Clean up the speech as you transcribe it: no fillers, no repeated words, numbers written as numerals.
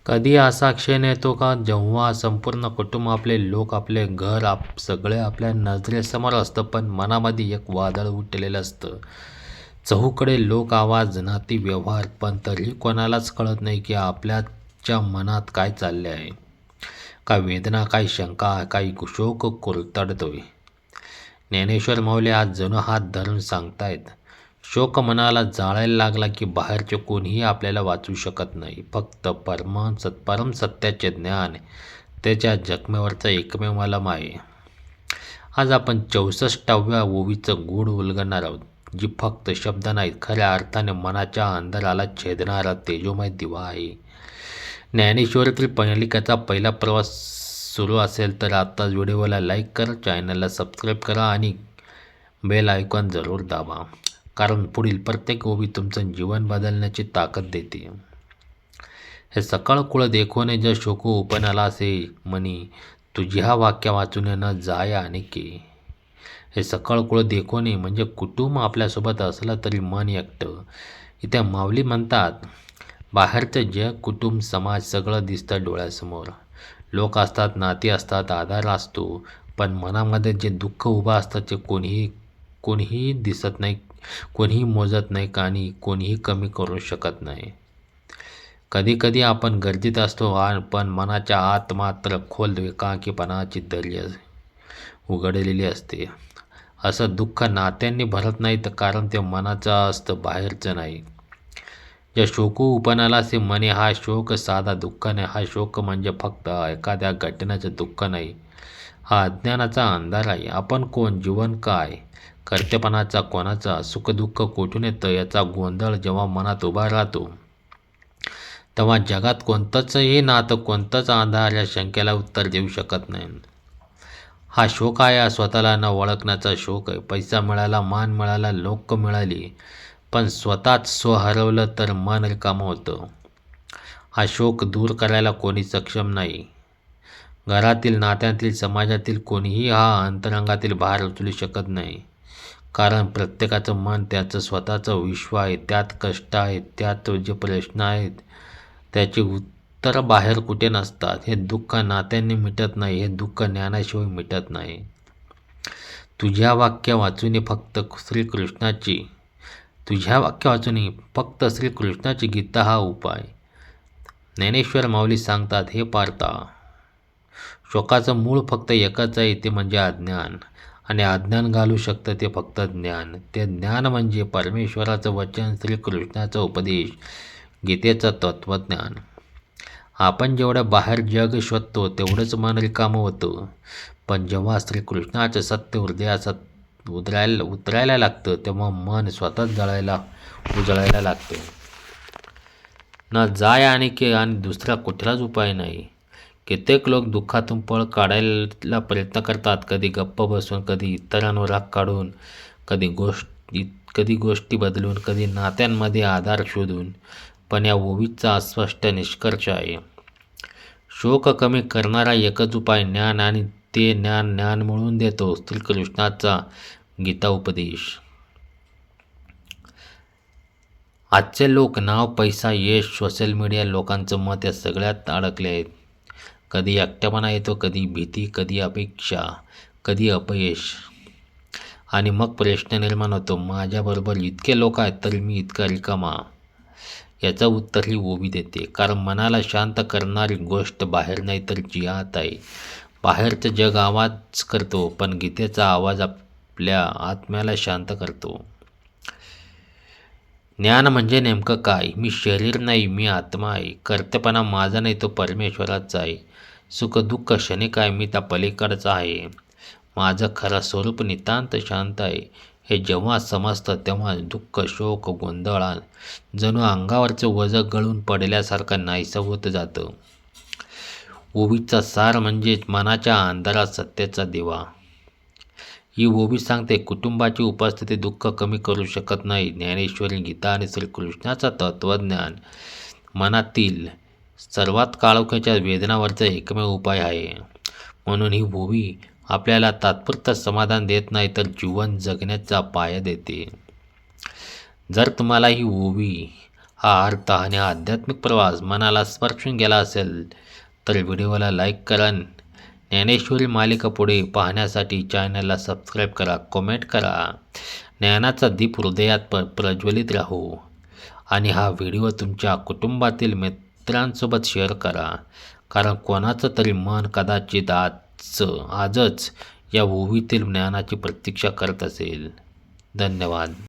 कधी असा क्षण येतो का जेव्हा संपूर्ण कुटुंब, आपले लोक, आपले घर सगळे आपल्या नजरेसमोर असतं, पण मनामध्ये एक वादळ उठलेलं असतं. चहूकडे लोक, आवाज, नाती, व्यवहार, पण तरीही कोणालाच कळत नाही की आपल्याच्या मनात काय चालले आहे. काय वेदना, काय शंका, काही शोक कुरतडतोय. ज्ञानेश्वर माऊली आज जणू हात धरून सांगतायत, शोक मनाला जाळायला लागला की बाहेरचे कोणीही आपल्याला वाचवू शकत नाही. फक्त परम सत्याचे ज्ञान त्याच्या जखमेवरचा एकमेव मलम आहे. आज आपण 64व्या ओवीचं गूढ उलगडणार आहोत, जी फक्त शब्द नाहीत, खऱ्या अर्थाने मनाच्या अंधाराला छेदणारा तेजोमय दिवा आहे. ज्ञानेश्वरीतील मालिकेचा पहिला प्रवास सुरू असेल तर आत्ताच व्हिडिओला लाईक करा, चॅनलला सबस्क्राईब करा आणि बेल आयकॉन जरूर दाबा, कारण पुढील प्रत्येक ओवी तुमचं जीवन बदलण्याची ताकद देते. हे सकाळ कुळ देखोने जर शोकू उपनाला से मनी, तुझ्या वाक्या वाचून न जाय आणखी. हे सकाळ कुळ देखोने म्हणजे कुटुंब आपल्यासोबत असलं तरी मन एकटं. इथे माऊली म्हणतात, बाहेरचं जग, कुटुंब, समाज सगळं दिसतं डोळ्यासमोर. लोक असतात, नाती असतात, आधार असतो, पण मनामध्ये जे दुःख उभं असतं ते कोणीही दिसत नाही, कोणीही मोजत नाही आणि कोणीही कमी करू शकत नाही. कधी आपण गर्दीत असतो, पण मनाच्या आत मात्र खोल एकाकीपणाची दरी उघडलेली असते. असं दुःख नात्यांनी भरत नाही, तर कारण ते मनाचं असतं, बाहेरचं नाही. या शोकू उपनाला से मने, हा शोक साधा दुःख नाही. हा शोक म्हणजे फक्त एखाद्या घटनेचं दुःख नाही. हा अज्ञानाचा अंधार आहे. आपण कोण, जीवन काय, कर्तेपणाचा कोणाचा, सुखदुःख कुठून येतं याचा गोंधळ जेव्हा मनात उभा राहतो, तेव्हा जगात कोणतंचही नातं, कोणतंच आधार या शंकेला उत्तर देऊ शकत नाही. हा शोक आहे, स्वतःला न ओळखण्याचा शोक आहे. पैसा मिळाला, मान मिळाला, लोक मिळाली, पण स्वतःच हरवलं तर मन रिकामं होतं. हा शोक दूर करायला कोणी सक्षम नाही. घरातील, नात्यातील, समाजातील कोणीही हा अंतरंगातील भार उचलू शकत नाही. कारण प्रत्येकाचं मन त्याचं स्वतःचं विश्व आहे. त्यात कष्ट आहेत, त्यात जे प्रश्न आहेत त्याची उत्तर बाहेर कुठे नसतात. हे दुःख नात्यांनी मिटत नाही, हे दुःख ज्ञानाशिवाय मिटत नाही. तुझ्या वाक्य वाचून फक्त श्रीकृष्णाची गीता हा उपाय. ज्ञानेश्वर माऊली सांगतात, हे पार्था, शोकाचं मूळ फक्त एकच आहे, ते म्हणजे अज्ञान. आणि अज्ञान घालू शकतं ते फक्त ज्ञान. ते ज्ञान म्हणजे परमेश्वराचं वचन, श्रीकृष्णाचा उपदेश, गीतेचं तत्त्वज्ञान. आपण जेवढं बाहेर जग शोधतो तेवढंच मन रिकामं होतं, पण जेव्हा श्रीकृष्णाचं सत्य हृदयात उतरायला लागतं, तेव्हा मन स्वतःच उजळायला लागतं. न जाय आणि दुसरा कुठलाच उपाय नाही. कित्येक लोक दुःखातून पळ काढायला प्रयत्न करतात, कधी गप्प बसून, कधी इतरांवर राग काढून, कधी गोष्टी बदलून, कधी नात्यांमध्ये आधार शोधून. पण या ओवीचा अस्पष्ट निष्कर्ष आहे, शोक कमी करणारा एकच उपाय ज्ञान, आणि ते ज्ञान मिळवून देतो श्रीकृष्णाचा गीता उपदेश. आजचे लोक नाव, पैसा, यश, सोशल मीडिया, लोकांचं मत या सगळ्यात अडकले आहेत. कधी एकटेपणा येतो, कधी भीती, कधी अपेक्षा, कधी अपयश. आणि मग प्रश्न निर्माण होतो, माझ्याबरोबर इतके लोक आहेत तरी मी इतका रिकामा. याचं उत्तर ही ओवी देते. कारण मनाला शांत करणारी गोष्ट बाहेर नाही तर जी आत आहे. बाहेरचं जग आवाज करतो, पण गीतेचा आवाज आपल्या आत्म्याला शांत करतो. ज्ञान म्हणजे नेमकं काय? मी शरीर नाही, मी आत्मा आहे. कर्तेपणा माझा नाही, तो परमेश्वराचा आहे. सुख दुःख क्षणिक आहे, मी त्या पलीकडचा आहे. माझं खरं स्वरूप नितांत शांत आहे. हे जेव्हा समजतं तेव्हा दुःख, शोक, गोंधळ जणू अंगावरचं वजं गळून पडल्यासारखं नाहीसं होत जातं. ओवीचा सार म्हणजे मनाच्या अंधारात सत्याचा दिवा. ही ओवी सांगते, कुटुंबाची उपस्थिती दुःख कमी करू शकत नाही. ज्ञानेश्वरी, गीता आणि श्रीकृष्णाचं तत्त्वज्ञान मनातील सर्वात काळोख्याच्या वेदनावरचा एकमेव उपाय आहे. म्हणून ही ओवी आपल्याला तात्पुरतं समाधान देत नाही, तर जीवन जगण्याचा पाया देते. जर तुम्हाला ही ओवी हा अर्थ आणि आध्यात्मिक प्रवास मनाला स्पर्शून गेला असेल तर व्हिडिओला लाईक करा. ज्ञानेश्वरी मालिका पुढे पाहण्यासाठी चॅनलला सबस्क्राईब करा, कमेंट करा. ज्ञानाचा दीप हृदयात प्रज्वलित राहू. आणि हा व्हिडिओ तुमच्या कुटुंबातील मित्रांसोबत शेअर करा, कारण कोणाचं तरी मन कदाचित आजच या ओवीतील ज्ञानाची प्रतीक्षा करत असेल. धन्यवाद.